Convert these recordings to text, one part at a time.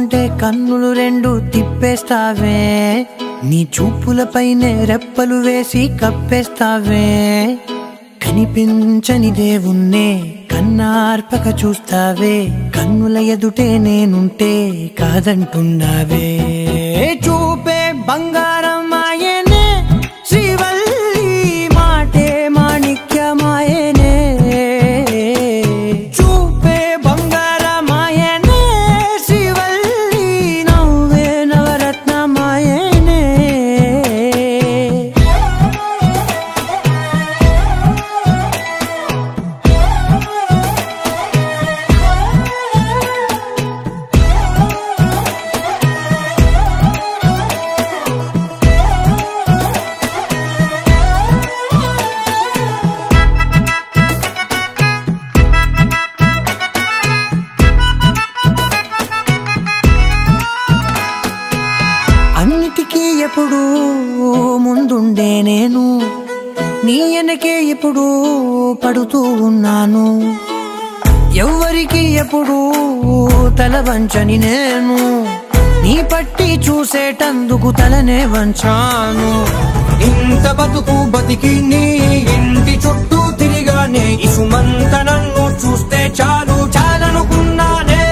ఉంటే కన్నులు రెండు తిప్పేస్తావే, నీ చూపులపైనే రెప్పలు వేసి కప్పేస్తావే. కనిపించని దేవుణ్ణే కన్నార్పక చూస్తావే, కన్నుల ఎదుటే నేనుంటే కాదంటున్నావే. చూపే బంగారం ఆయనే శ్రీవల్లి, మాటే మాణిక్యమాయనే. చూపే బంగారం ఆయనే శ్రీవల్లి, నవ్వే నవరత్నమాయనే. అన్నిటికీ ఎప్పుడు ముందుండే నేను, నీ వెనకే ఎప్పుడు పడుతూ ఉన్నాను. ఎవ్వరికి ఎప్పుడు తల వంచని నేను, నీ పట్టి చూసేటందుకు తలనే వంచాను. ఇంత బతుకు బతికి నీ ఇంటి చుట్టూ తిరిగానే, ఇసుమంత నన్ను చూస్తే చాలు చాలనుకున్నానే.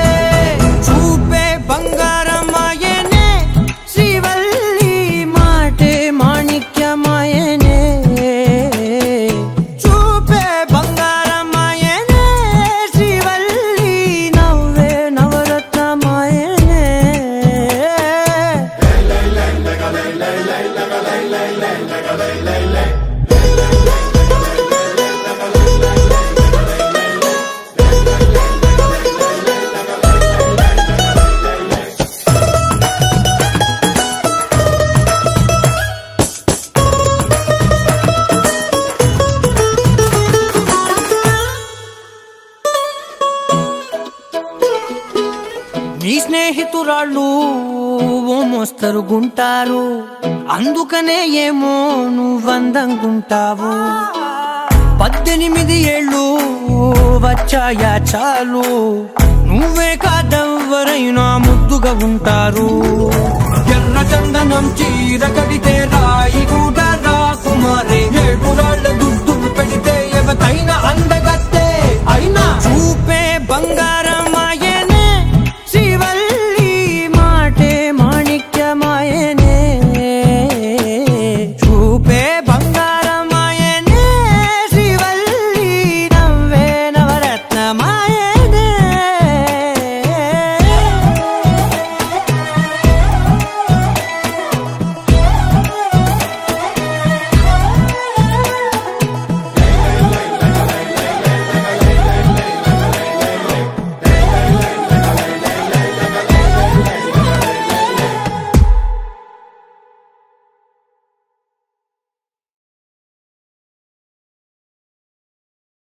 చూపే బంగారం ఆయనే శ్రీవల్లి, మాటే మాణిక్యమాయనే. చూపే బంగారం ఆయనే శ్రీవల్లి, నవ్వే నవరత్నమాయనే. నీ స్నేహితురాళ్ళు ఓ మోస్తరుగుంటారు, అందుకనే ఏమో నువ్వందంగుంటావు. 18 ఏళ్ళు వచ్చాయా చాలు, నువ్వే కాదెవ్వరైనా ముద్దుగా ఉంటారు. ఎర్ర చందనం చీర కడితే రాయి కూడా